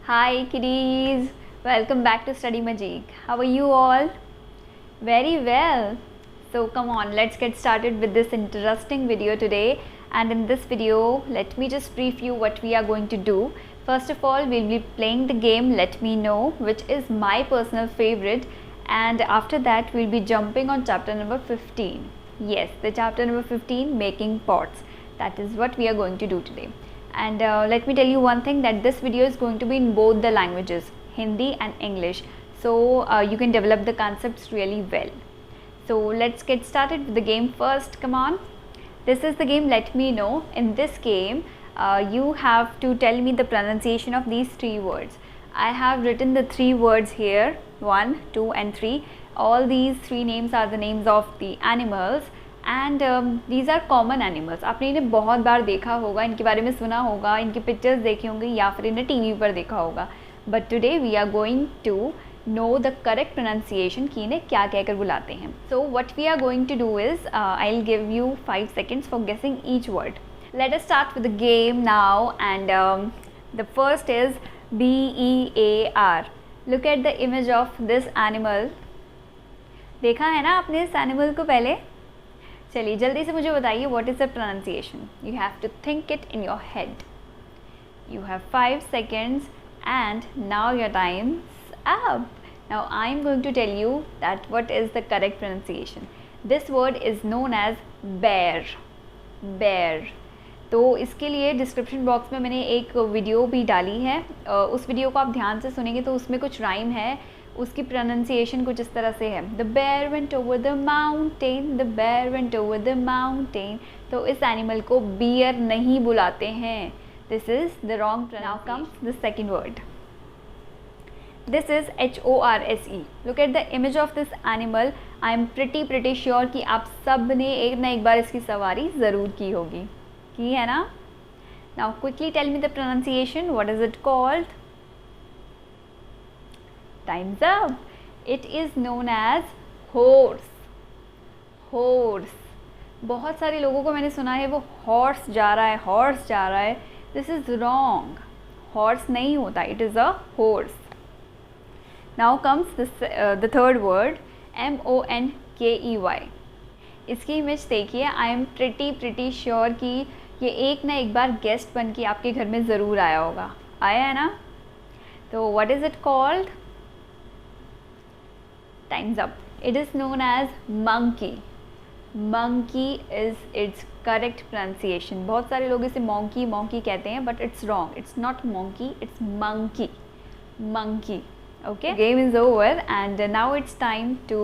Hi kiddies, welcome back to Study Magic. How are you all? Very well. So come on, let's get started with this interesting video today. And in this video, let me just brief you what we are going to do. First of all, we'll be playing the game Let Me Know, which is my personal favorite. And after that, we'll be jumping on chapter number 15. Yes, the chapter number 15, Making Pots. That is what we are going to do today. And let me tell you one thing, that this video is going to be in both the languages, Hindi and English. So you can develop the concepts really well. So let's get started with the game first. Come on. This is the game Let Me Know. In this game, you have to tell me the pronunciation of these three words. I have written the three words here, 1, 2 and 3. All these three names are the names of the animals. And these are common animals. आपने इन्हें बहुत बार देखा होगा, इनके बारे में सुना होगा, इनकी पिक्चर्स देखी होंगी या फिर इन्हें टीवी पर देखा होगा. But today we are going to know the correct pronunciation कि इन्हें क्या कहकर बुलाते हैं. So what we are going to do is I will give you 5 seconds for guessing each word. Let us start with the game now and the first is BEAR. Look at the image of this animal. देखा है ना आपने इस animal को पहले? चलिए जल्दी से मुझे बताइए what is the pronunciation. You have to think it in your head. You have 5 seconds and now your time's up. Now I am going to tell you that what is the correct pronunciation. This word is known as bear. Bear. तो इसके लिए description box में मैंने एक video भी डाली है. उस वीडियो को आप ध्यान से सुनेंगे तो उसमें कुछ राइम है. उसकी प्रोनाउंसिएशन कुछ इस तरह से है, the bear went over the mountain, the bear went over the mountain. तो इस एनिमल को बियर नहीं बुलाते हैं. This is the wrong. Now comes the second word. This is HORSE. Look at the image of this animal. I am pretty sure कि आप सब ने एक ना एक बार इसकी सवारी ज़रूर की होगी. की है ना? Now quickly tell me the pronunciation. What is it called? Time's up. It is known as horse. Horse. बहुत सारे लोगों को मैंने सुना है वो हॉर्स जा रहा है, हॉर्स जा रहा है. This is wrong. हॉर्स नहीं होता, it is a horse. Now comes the third word, MONKEY. इसकी इमेज देखिए. आई एम प्रिटी श्योर कि ये एक ना एक बार गेस्ट बन के आपके घर में ज़रूर आया होगा. आया है ना? तो what is it called? Time's up. It is known as monkey. Monkey is its correct pronunciation. बहुत सारे लोग इसे monkey कहते हैं, but it's wrong. It's not monkey, it's monkey. Monkey. Okay. Game is over and now it's time to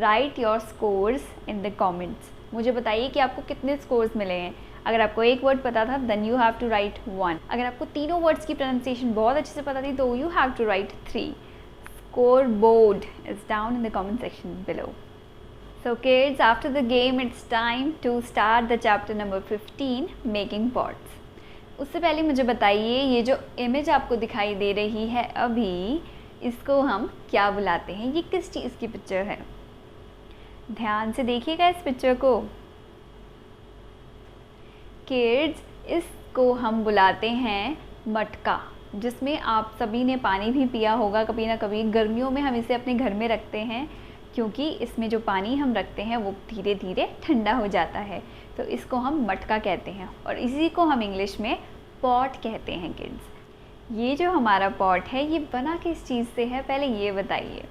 write your scores in the comments. मुझे बताइए कि आपको कितने scores मिले हैं. अगर आपको एक वर्ड पता था then you have to write 1. अगर आपको तीनों वर्ड्स की pronunciation बहुत अच्छे से पता थी तो you have to write 3. Scoreboard is down in the comment section below. So kids, after the game it's time to start the chapter number 15, Making Pots. उससे पहले मुझे बताइए, ये जो इमेज आपको दिखाई दे रही है अभी, इसको हम क्या बुलाते हैं? ये किस चीज़ की पिक्चर है? ध्यान से देखिएगा इस पिक्चर को. किड्स, इसको हम बुलाते हैं मटका, जिसमें आप सभी ने पानी भी पिया होगा कभी ना कभी. गर्मियों में हम इसे अपने घर में रखते हैं क्योंकि इसमें जो पानी हम रखते हैं वो धीरे धीरे ठंडा हो जाता है. तो इसको हम मटका कहते हैं और इसी को हम इंग्लिश में पॉट कहते हैं. किड्स, ये जो हमारा पॉट है ये बना किस चीज़ से है, पहले ये बताइए.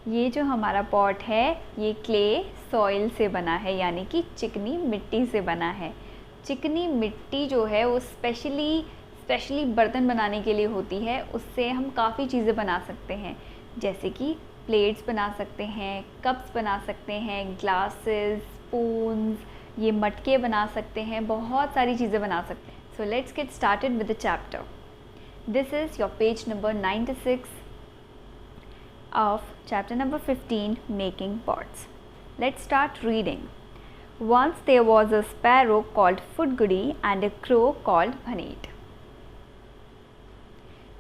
ये जो हमारा पॉट है ये क्ले सॉइल से बना है, यानी कि चिकनी मिट्टी से बना है. चिकनी मिट्टी जो है वो स्पेशली बर्तन बनाने के लिए होती है. उससे हम काफ़ी चीज़ें बना सकते हैं, जैसे कि प्लेट्स बना सकते हैं, कप्स बना सकते हैं, ग्लासेस, स्पून्स, ये मटके बना सकते हैं, बहुत सारी चीज़ें बना सकते हैं. So let's get started with the chapter. This is your page number 96 of chapter number 15, making pots. Let's start reading. Once there was a sparrow called Fudgudi and a crow called Bhanet.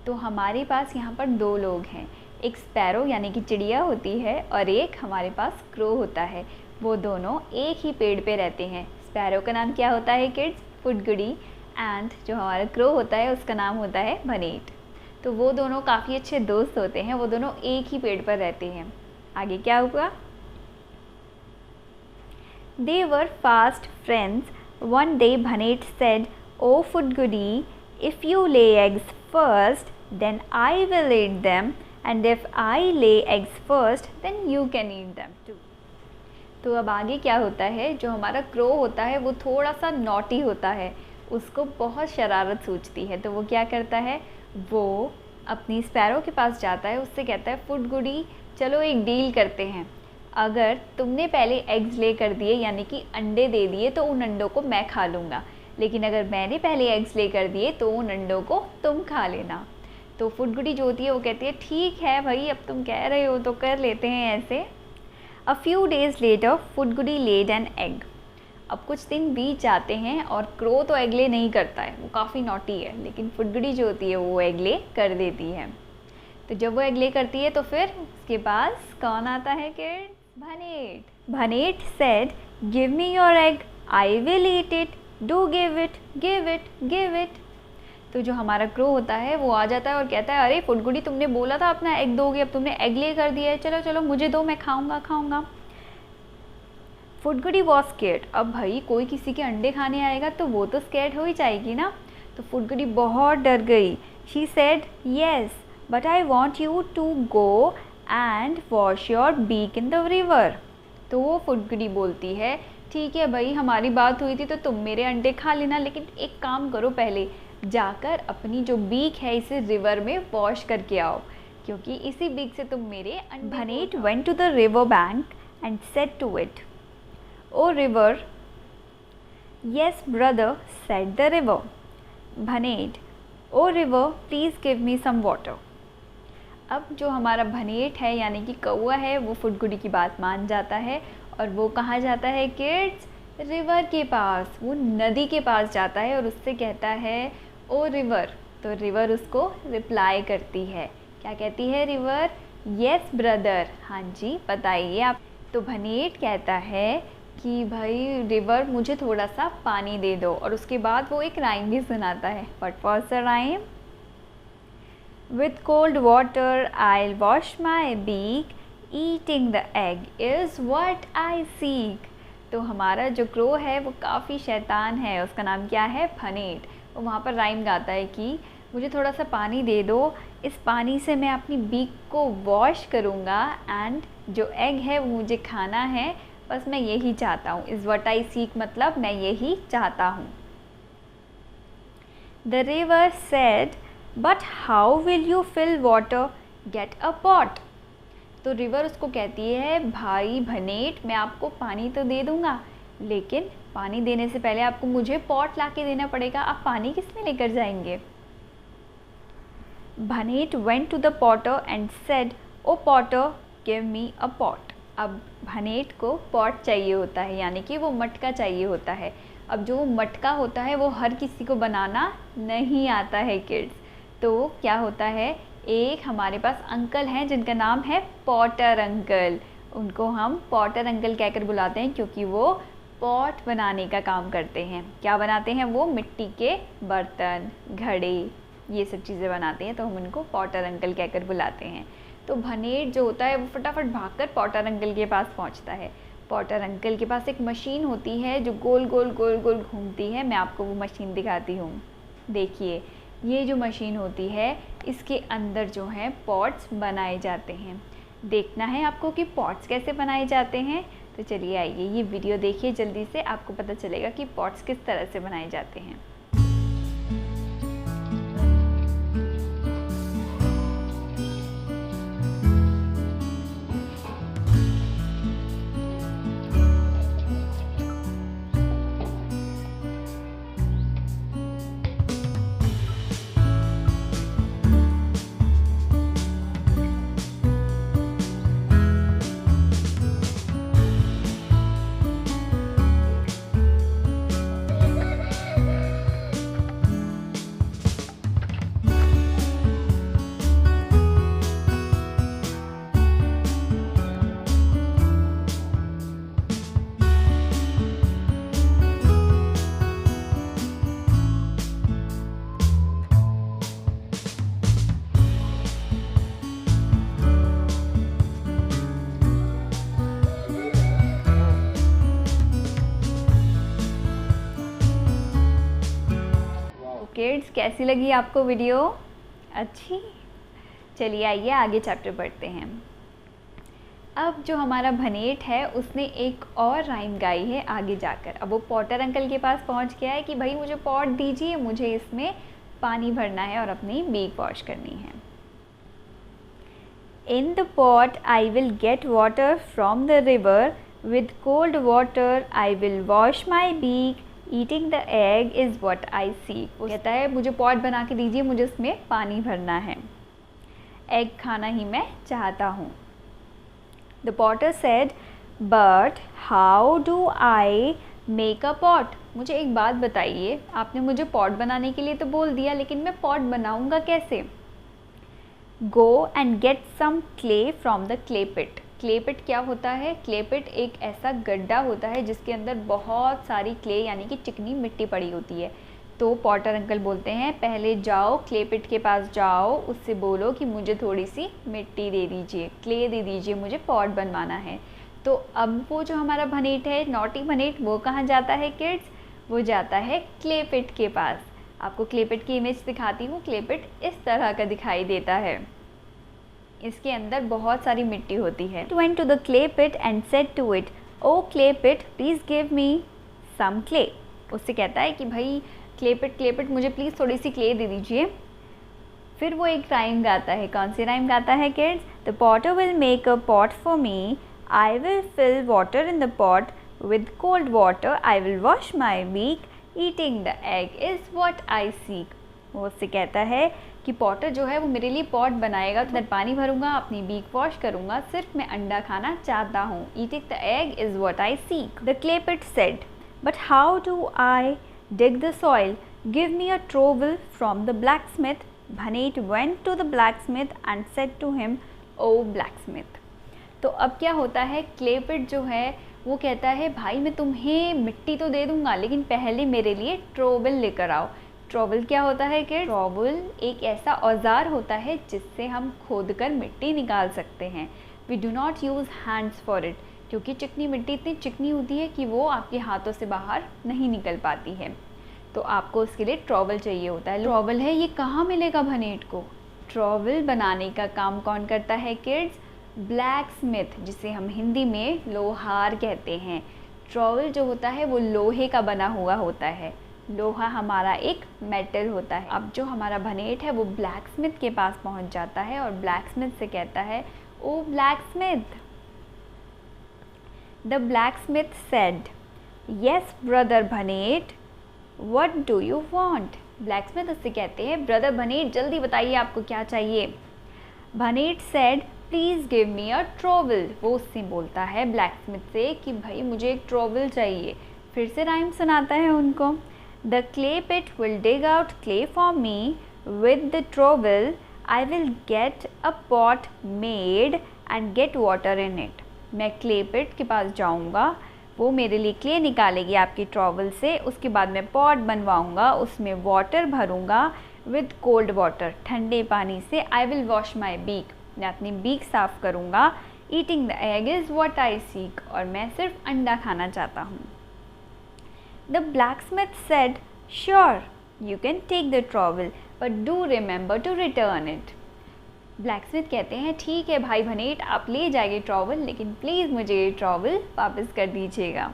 तो हमारे पास यहाँ पर दो लोग हैं. एक sparrow यानी कि चिड़िया होती है और एक हमारे पास क्रो होता है. वो दोनों एक ही पेड़ पे रहते हैं. स्पैरो का नाम क्या होता है किड्स? फुडगुडी. एंड जो हमारा क्रो होता है उसका नाम होता है भनेट. तो वो दोनों काफ़ी अच्छे दोस्त होते हैं, वो दोनों एक ही पेड़ पर रहते हैं। आगे क्या हुआ? They were fast friends. One day Bhanet said, "Oh Fudgudi, if you lay eggs first, then I will eat them, and if I lay eggs first, then you can eat them too." तो अब आगे क्या होता है, जो हमारा crow होता है वो थोड़ा सा नॉटी होता है, उसको बहुत शरारत सूझती है। तो वो क्या करता है, वो अपनी स्पैरो के पास जाता है, उससे कहता है, फुडगुडी चलो एक डील करते हैं, अगर तुमने पहले एग्स ले कर दिए यानी कि अंडे दे दिए तो उन अंडों को मैं खा लूँगा, लेकिन अगर मैंने पहले एग्स ले कर दिए तो उन अंडों को तुम खा लेना। तो फुडगुडी जो होती है वो कहती है ठीक है भाई, अब तुम कह रहे हो तो कर लेते हैं ऐसे। A few days later, फुडगुडी laid an egg. अब कुछ दिन बीत जाते हैं और क्रो तो एग ले नहीं करता है, वो काफ़ी नॉटी है, लेकिन फुडगुडी जो होती है वो एग ले कर देती है। तो जब वो एग ले करती है तो फिर उसके पास कौन आता है kids? Bhanet. Bhanet said, "Give me your egg. I will eat it. Do give it, give it, give it." तो जो हमारा क्रो होता है वो आ जाता है और कहता है, अरे फुडगुडी तुमने बोला था अपना एग दोगे, अब तुमने एग ले कर दिया है, चलो चलो मुझे दो, मैं खाऊंगा। फुडगुडी वॉज स्केर्ड। अब भाई कोई किसी के अंडे खाने आएगा तो वो तो स्केर्ड हो ही जाएगी ना। तो फुडगुडी बहुत डर गई। She said, "yes, but I want you to go and wash your beak in the river." तो वो फुडगुडी बोलती है, ठीक है भाई, हमारी बात हुई थी तो तुम मेरे अंडे खा लेना, लेकिन एक काम करो, पहले जाकर अपनी जो बीक है इसे रिवर में वॉश करके आओ, क्योंकि इसी बीक से तुम मेरे अंडे। Bhanet went to the river bank and said to it, "O river." "Yes brother," said the river. Bhanet, "O river, please give me some water." अब जो हमारा भनेट है यानी कि कौआ है वो फुडगुडी की बात मान जाता है और वो कहाँ जाता है किड्स? रिवर के पास, वो नदी के पास जाता है और उससे कहता है, ओ रिवर। तो रिवर उसको रिप्लाई करती है, क्या कहती है रिवर? यस ब्रदर, हाँ जी बताइए आप। तो भनेट कहता है कि भाई रिवर मुझे थोड़ा सा पानी दे दो, और उसके बाद वो एक राइम भी सुनाता है। What was the rhyme? With cold water I'll wash my beak, eating the egg is what I seek. तो हमारा जो क्रो है वो काफ़ी शैतान है, उसका नाम क्या है? भनेट। वो वहाँ पर राइम गाता है कि मुझे थोड़ा सा पानी दे दो, इस पानी से मैं अपनी बीक को वॉश करूँगा एंड जो एग है वो मुझे खाना है, बस मैं यही चाहता हूँ। इज़ व्हाट आई सीक मतलब मैं यही चाहता हूँ। The river said, "But how will you fill water? Get a pot." तो रिवर उसको कहती है, भाई भनेट मैं आपको पानी तो दे दूँगा, लेकिन पानी देने से पहले आपको मुझे पॉट ला के देना पड़ेगा, आप पानी किस में लेकर जाएंगे? भनेट went to the potter and said, "O potter, give me a pot." अब भनेट को पॉट चाहिए होता है, यानी कि वो मटका चाहिए होता है। अब जो मटका होता है वो हर किसी को बनाना नहीं आता है किड्स। तो क्या होता है, एक हमारे पास अंकल हैं जिनका नाम है पॉटर अंकल। उनको हम पॉटर अंकल कहकर बुलाते हैं क्योंकि वो पॉट बनाने का काम करते हैं। क्या बनाते हैं वो? मिट्टी के बर्तन, घड़े, ये सब चीज़ें बनाते हैं, तो हम उनको पॉटर अंकल कहकर बुलाते हैं। तो भनेट जो होता है वो फटाफट भागकर पॉटर अंकल के पास पहुंचता है। पॉटर अंकल के पास एक मशीन होती है जो गोल गोल गोल गोल घूमती है। मैं आपको वो मशीन दिखाती हूँ। देखिए, ये जो मशीन होती है इसके अंदर जो है पॉट्स बनाए जाते हैं। देखना है आपको कि पॉट्स कैसे बनाए जाते हैं, तो चलिए आइए ये वीडियो देखिए जल्दी से, आपको पता चलेगा कि पॉट्स किस तरह से बनाए जाते हैं। किड्स, कैसी लगी आपको वीडियो? अच्छी? चलिए आइए आगे चैप्टर पढ़ते हैं। अब जो हमारा भनेट है उसने एक और राइम गाई है आगे जाकर। अब वो पॉटर अंकल के पास पहुंच गया है कि भाई मुझे पॉट दीजिए, मुझे इसमें पानी भरना है और अपनी बीक वॉश करनी है। In the pot I will get water from the river. With cold water I will wash my beak. Eating the egg is what I seek. वो कहता है मुझे पॉट बना के दीजिए, मुझे उसमें पानी भरना है, एग खाना ही मैं चाहता हूँ। The potter said, but how do I make a pot? मुझे एक बात बताइए, आपने मुझे पॉट बनाने के लिए तो बोल दिया, लेकिन मैं पॉट बनाऊँगा कैसे? Go and get some clay from the clay pit. Clay pit क्या होता है? क्ले पिट एक ऐसा गड्ढा होता है जिसके अंदर बहुत सारी क्ले यानी कि चिकनी मिट्टी पड़ी होती है। तो पॉटर अंकल बोलते हैं पहले जाओ क्ले पिट के पास जाओ, उससे बोलो कि मुझे थोड़ी सी मिट्टी दे दीजिए, क्ले दे दीजिए, मुझे पॉट बनवाना है। तो अब वो जो हमारा भनेट है, नॉटी भनेट, वो कहाँ जाता है किड्स? वो जाता है क्ले पिट के पास। आपको क्ले पिट की इमेज दिखाती हूँ। क्ले पिट इस तरह का दिखाई देता है, इसके अंदर बहुत सारी मिट्टी होती है। He went to the clay pit and said to it, "Oh clay pit, please give me some clay." उससे कहता है कि भाई क्ले पिट मुझे प्लीज़ थोड़ी सी क्ले दे दीजिए। फिर वो एक राइम गाता है। कौन सी राइम गाता है kids? The potter will make a pot for me. I will fill water in the pot. With cold water I will wash my beak. Eating the egg is what I seek. वो उससे कहता है कि Potter जो है वो मेरे लिए पॉट बनाएगा, तो अंदर पानी भरूंगा, अपनी बीक वॉश करूंगा, सिर्फ मैं अंडा खाना चाहता हूँ। Eating the egg is what I seek. The clay pit said, but how do I dig the soil? Give me a trowel from the blacksmith. Bhanet went to the blacksmith and said to him, "Oh blacksmith." तो अब क्या होता है, clay पिट जो है वो कहता है भाई मैं तुम्हें मिट्टी तो दे दूंगा, लेकिन पहले मेरे लिए ट्रोवल लेकर आओ। ट्रोवल क्या होता है कि ट्रोवल एक ऐसा औजार होता है जिससे हम खोद कर मिट्टी निकाल सकते हैं। We do not use hands for it, क्योंकि चिकनी मिट्टी इतनी चिकनी होती है कि वो आपके हाथों से बाहर नहीं निकल पाती है। तो आपको उसके लिए ट्रोवल चाहिए होता है। ट्रोवल है, ये कहाँ मिलेगा भनेट को? ट्रोवल बनाने का काम कौन करता है किड्स? ब्लैक स्मिथ, जिसे हम हिंदी में लोहार कहते हैं। ट्रोवल जो होता है वो लोहे का बना हुआ होता है। लोहा हमारा एक मेटल होता है। अब जो हमारा भनेट है वो ब्लैक स्मिथ के पास पहुंच जाता है और ब्लैक स्मिथ से कहता है, oh blacksmith. The blacksmith said, yes brother Bhanet, what do you want? Blacksmith उससे कहते हैं, ब्रदर भनेट जल्दी बताइए आपको क्या चाहिए। भनेट said, please give me a travel. वो उससे बोलता है ब्लैक स्मिथ से कि भाई मुझे एक ट्रोवल चाहिए। फिर से राइम सुनाता है उनको। The clay pit will dig out clay for me. With the trowel I will get a pot made and get water in it. मैं clay pit के पास जाऊँगा, वो मेरे लिए क्ले निकालेगी आपकी ट्रॉवल से, उसके बाद मैं पॉट बनवाऊँगा, उसमें वाटर भरूँगा। विद कोल्ड वाटर, ठंडे पानी से। I will wash my beak, मैं अपनी बीक साफ़ करूँगा। Eating the egg is what I seek, और मैं सिर्फ अंडा खाना चाहता हूँ। The blacksmith said, "Sure, you can take the trowel, but do remember to return it." Blacksmith कहते हैं ठीक है भाई भनेट, आप ले जाइए ट्रॉवल, लेकिन प्लीज़ मुझे ये ट्रॉवल वापस कर दीजिएगा।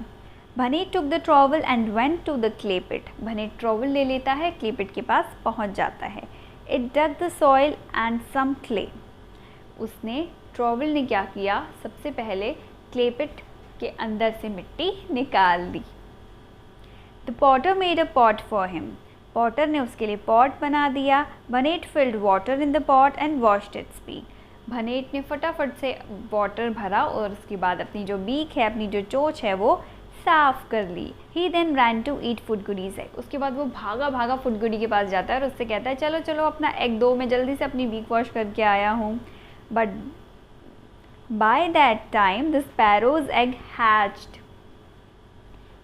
Bhanet took the trowel and went to the clay pit. Bhanet trowel ले लेता है, क्ले पिट के पास पहुंच जाता है। It dug the soil and some clay. उसने ट्रॉवल ने क्या किया, सबसे पहले क्ले पिट के अंदर से मिट्टी निकाल दी। The potter made a pot for him. Potter ने उसके लिए पॉट बना दिया। भनेट filled water in the pot and washed its beak. भनेट ने फटाफट से वाटर भरा और उसके बाद अपनी जो बीक है, अपनी जो चोंच है, वो साफ़ कर ली। He then ran to eat फुडगुडीज़ एग. उसके बाद वो भागा फुडगुडी के पास जाता है और उससे कहता है चलो चलो अपना एग दो, मैं जल्दी से अपनी बीक वॉश करके आया हूँ। But by that time the sparrow's egg hatched.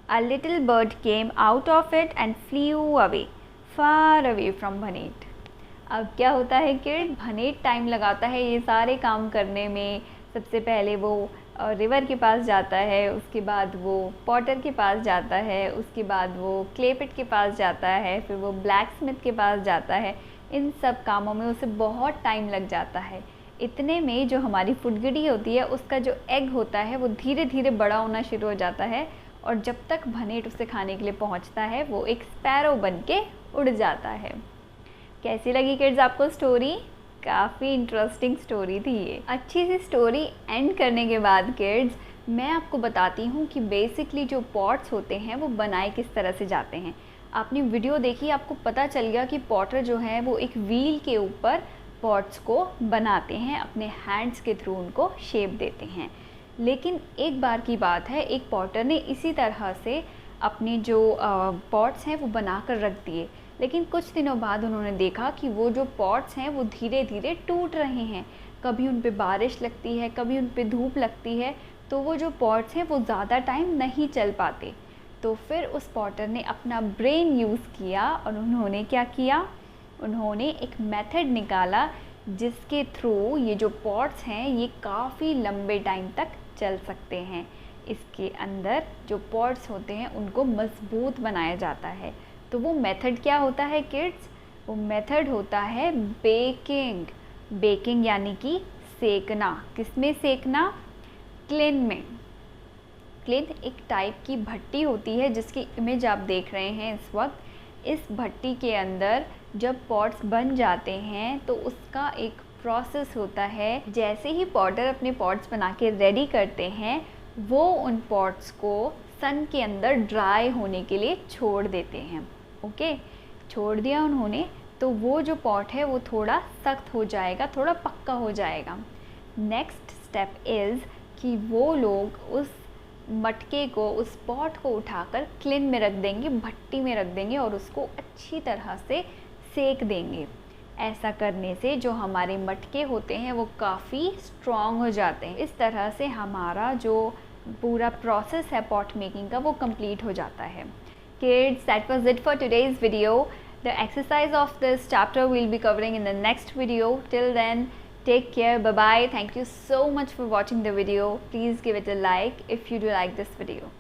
A little bird came out of it and flew away, far away from भनेट. अब क्या होता है कि भनेट टाइम लगाता है ये सारे काम करने में। सबसे पहले वो रिवर के पास जाता है, उसके बाद वो पॉटर के पास जाता है, उसके बाद वो क्ले पिट के पास जाता है, फिर वो ब्लैक स्मिथ के पास जाता है। इन सब कामों में उसे बहुत टाइम लग जाता है। इतने में जो हमारी फुदगड़ी होती है उसका जो एग होता है वो धीरे धीरे बड़ा होना शुरू हो जाता है, और जब तक भनेट उसे खाने के लिए पहुंचता है वो एक स्पैरो बन के उड़ जाता है। कैसी लगी किड्स आपको स्टोरी? काफ़ी इंटरेस्टिंग स्टोरी थी ये। अच्छी सी स्टोरी एंड करने के बाद किड्स मैं आपको बताती हूँ कि बेसिकली जो पॉट्स होते हैं वो बनाए किस तरह से जाते हैं। आपने वीडियो देखी, आपको पता चल गया कि पॉटर जो है वो एक व्हील के ऊपर पॉट्स को बनाते हैं, अपने हैंड्स के थ्रू उनको शेप देते हैं। लेकिन एक बार की बात है, एक पॉटर ने इसी तरह से अपने जो पॉट्स हैं वो बना कर रख दिए, लेकिन कुछ दिनों बाद उन्होंने देखा कि वो जो पॉट्स हैं वो धीरे धीरे टूट रहे हैं। कभी उन पे बारिश लगती है, कभी उन पे धूप लगती है, तो वो जो पॉट्स हैं वो ज़्यादा टाइम नहीं चल पाते। तो फिर उस पॉटर ने अपना ब्रेन यूज़ किया और उन्होंने क्या किया, उन्होंने एक मेथड निकाला जिसके थ्रू ये जो पॉट्स हैं ये काफ़ी लंबे टाइम तक चल सकते हैं। इसके अंदर जो पॉट्स होते हैं उनको मजबूत बनाया जाता है। तो वो मेथड क्या होता है किड्स? वो मेथड होता है बेकिंग। बेकिंग यानी कि सेकना। किस में सेकना? क्लिन में। क्लिन एक टाइप की भट्टी होती है जिसकी इमेज आप देख रहे हैं इस वक्त। इस भट्टी के अंदर जब पॉट्स बन जाते हैं तो उसका एक प्रोसेस होता है। जैसे ही पॉटर अपने पॉट्स बना के रेडी करते हैं वो उन पॉट्स को सन के अंदर ड्राई होने के लिए छोड़ देते हैं। ओके, छोड़ दिया उन्होंने तो वो जो पॉट है वो थोड़ा सख्त हो जाएगा, थोड़ा पक्का हो जाएगा। नेक्स्ट स्टेप इज़ कि वो लोग उस मटके को, उस पॉट को उठाकर क्लिन में रख देंगे, भट्टी में रख देंगे और उसको अच्छी तरह से सेक देंगे। ऐसा करने से जो हमारे मटके होते हैं वो काफ़ी स्ट्रॉन्ग हो जाते हैं। इस तरह से हमारा जो पूरा प्रोसेस है पॉट मेकिंग का वो कंप्लीट हो जाता है। Kids, that was it for today's video. The exercise of this chapter we'll be covering in the next video. Till then, take care. Bye bye. Thank you so much for watching the video. Please give it a like if you do like this video.